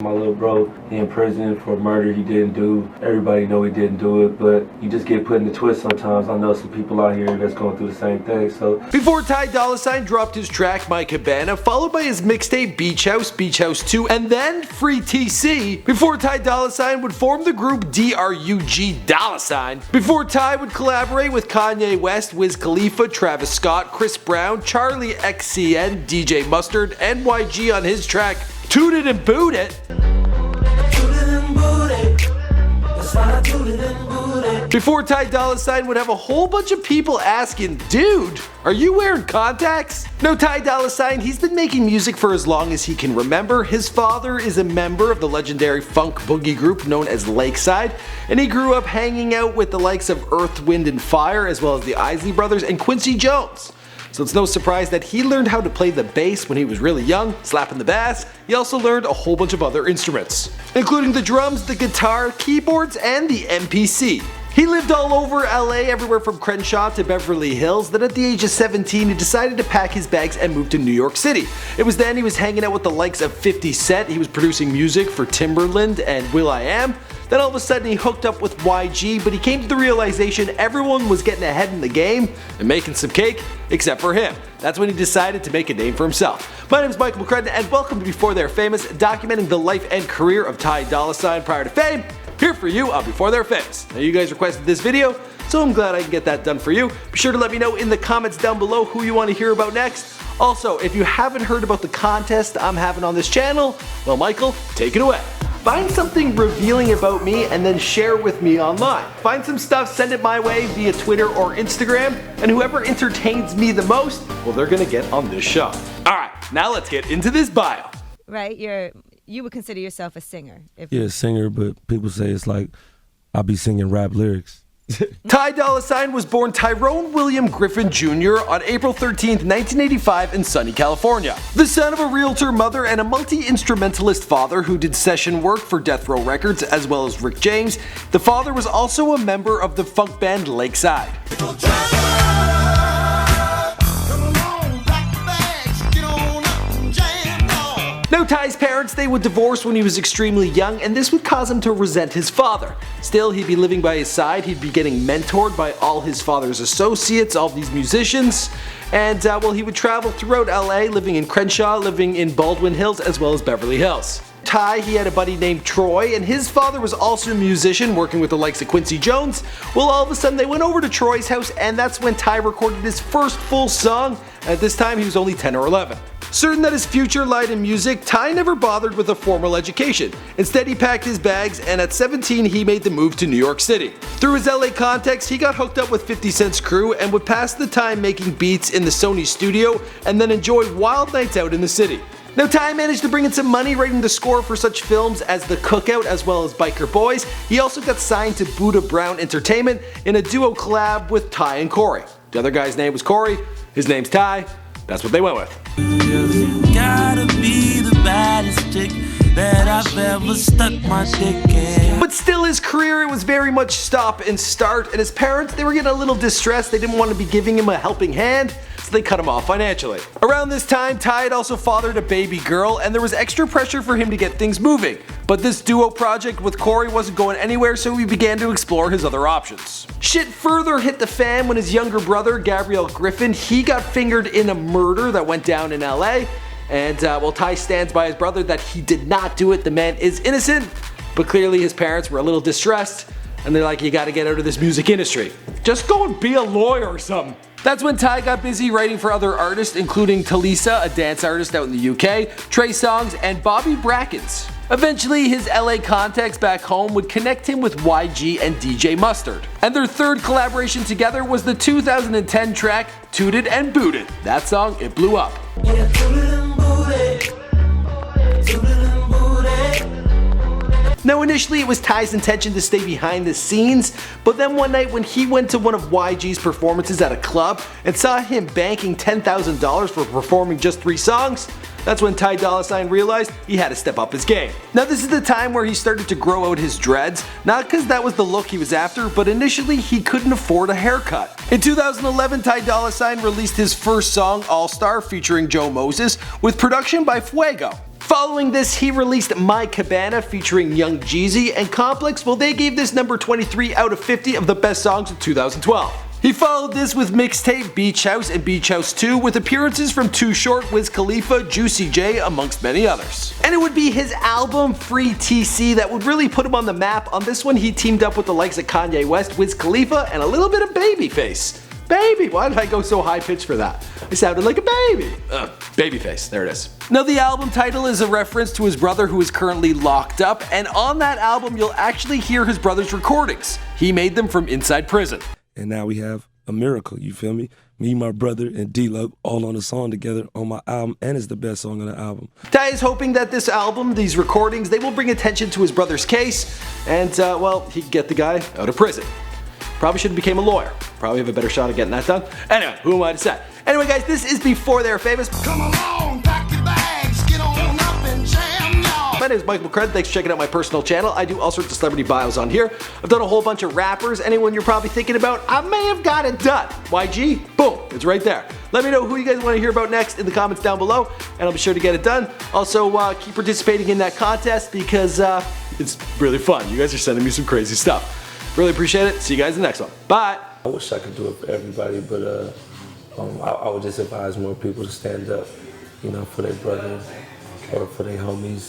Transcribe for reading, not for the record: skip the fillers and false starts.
My little bro, he in prison for murder he didn't do. Everybody know he didn't do it, but you just get put in the twist sometimes. I know some people out here that's going through the same thing, so. Before Ty Dolla Sign dropped his track, My Cabana, followed by his mixtape Beach House, Beach House 2, and then Free TC, before Ty Dolla Sign would form the group D.R.U.G. Dolla Sign, before Ty would collaborate with Kanye West, Wiz Khalifa, Travis Scott, Chris Brown, Charlie XCN, DJ Mustard, and YG on his track Toot It and Boot It. Before Ty Dolla Sign would have a whole bunch of people asking, dude, are you wearing contacts? No, Ty Dolla Sign, he's been making music for as long as he can remember. His father is a member of the legendary Funk Boogie group known as Lakeside, and he grew up hanging out with the likes of Earth, Wind and Fire, as well as the Isley brothers and Quiny Jones. So it's no surprise that he learned how to play the bass when he was really young, slapping the bass. He also learned a whole bunch of other instruments, including the drums, the guitar, keyboards, and the MPC. He lived all over LA, everywhere from Crenshaw to Beverly Hills. Then at the age of 17, he decided to pack his bags and move to New York City. It was then he was hanging out with the likes of 50 Cent. He was producing music for Timberland and Will.i.am. Then all of a sudden he hooked up with YG, but he came to the realization everyone was getting ahead in the game and making some cake, except for him. That's when he decided to make a name for himself. My name is Michael McCrudden, and welcome to Before They're Famous, documenting the life and career of Ty Dolla Sign prior to fame. Here for you on Before They're Famous. Now you guys requested this video, so I'm glad I can get that done for you. Be sure to let me know in the comments down below who you want to hear about next. Also, if you haven't heard about the contest I'm having on this channel, well, Michael, take it away. Find something revealing about me and then share with me online. Find some stuff, send it my way via Twitter or Instagram, and whoever entertains me the most, well, they're gonna get on this show. Alright, now let's get into this bio. Right, you would consider yourself a singer. Yeah, a singer, but people say it's like I be singing rap lyrics. Ty Dolla Sign was born Tyrone William Griffin Jr. on April 13th, 1985 in sunny California. The son of a realtor mother and a multi-instrumentalist father who did session work for Death Row Records as well as Rick James, the father was also a member of the funk band Lakeside. Now Ty's parents, they would divorce when he was extremely young, and this would cause him to resent his father. Still, he'd be living by his side, he'd be getting mentored by all his father's associates, all these musicians, and well, he would travel throughout LA, living in Crenshaw, living in Baldwin Hills, as well as Beverly Hills. Ty, he had a buddy named Troy, and his father was also a musician working with the likes of Quiny Jones. Well, all of a sudden they went over to Troy's house, and that's when Ty recorded his first full song. At this time he was only 10 or 11. Certain that his future lied in music, Ty never bothered with a formal education. Instead, he packed his bags, and at 17 he made the move to New York City. Through his LA contacts, he got hooked up with 50 Cent's crew and would pass the time making beats in the Sony studio and then enjoy wild nights out in the city. Now Ty managed to bring in some money writing the score for such films as The Cookout as well as Biker Boys. He also got signed to Buddha Brown Entertainment in a duo collab with Ty and Corey. The other guy's name was Corey, his name's Ty, that's what they went with. You gotta be the baddest chick that I've ever stuck my dick in. But still, his career, it was very much stop and start, and his parents, they were getting a little distressed. They didn't want to be giving him a helping hand, so they cut him off financially. Around this time, Ty had also fathered a baby girl, and there was extra pressure for him to get things moving. But this duo project with Corey wasn't going anywhere, so he began to explore his other options. Shit further hit the fan when his younger brother, Gabriel Griffin, he got fingered in a murder that went down in LA. And well, Ty stands by his brother that he did not do it. The man is innocent, but clearly his parents were a little distressed, and they're like, you gotta get out of this music industry. Just go and be a lawyer or something. That's when Ty got busy writing for other artists, including Talisa, a dance artist out in the UK, Trey Songz, and Bobby Brackens. Eventually, his LA contacts back home would connect him with YG and DJ Mustard. And their third collaboration together was the 2010 track Toot It and Boot It. That song, it blew up. Now initially it was Ty's intention to stay behind the scenes, but then one night when he went to one of YG's performances at a club and saw him banking $10,000 for performing just 3 songs, that's when Ty Dolla Sign realized he had to step up his game. Now this is the time where he started to grow out his dreads, not because that was the look he was after, but initially he couldn't afford a haircut. In 2011, Ty Dolla Sign released his first song, All Star, featuring Joe Moses, with production by Fuego. Following this, he released My Cabana featuring Young Jeezy, and Complex, well, they gave this number 23 out of 50 of the best songs of 2012. He followed this with Mixtape Beach House and Beach House 2 with appearances from Too Short, Wiz Khalifa, Juicy J, amongst many others. And it would be his album Free TC that would really put him on the map. On this one, he teamed up with the likes of Kanye West, Wiz Khalifa, and a little bit of Babyface. Baby, why did I go so high pitched for that? I sounded like a baby. Babyface, there it is. Now the album title is a reference to his brother who is currently locked up, and on that album you'll actually hear his brother's recordings. He made them from inside prison. And now we have a miracle, you feel me? Me, my brother, and D.R.U.G all on a song together on my album, and it's the best song on the album. Ty is hoping that this album, these recordings, they will bring attention to his brother's case, and well, he can get the guy out of prison. Probably should have became a lawyer. Probably have a better shot at getting that done. Anyway, who am I to say? Anyway guys, this is Before They're Famous. Come along, pack your bags, get on up and jam, y'all. My name is Michael McCred. Thanks for checking out my personal channel. I do all sorts of celebrity bios on here. I've done a whole bunch of rappers. Anyone you're probably thinking about, I may have got it done. YG, boom, it's right there. Let me know who you guys want to hear about next in the comments down below, and I'll be sure to get it done. Also, keep participating in that contest because it's really fun. You guys are sending me some crazy stuff. Really appreciate it. See you guys in the next one. Bye. I wish I could do it for everybody, but I would just advise more people to stand up, you know, for their brothers or for their homies.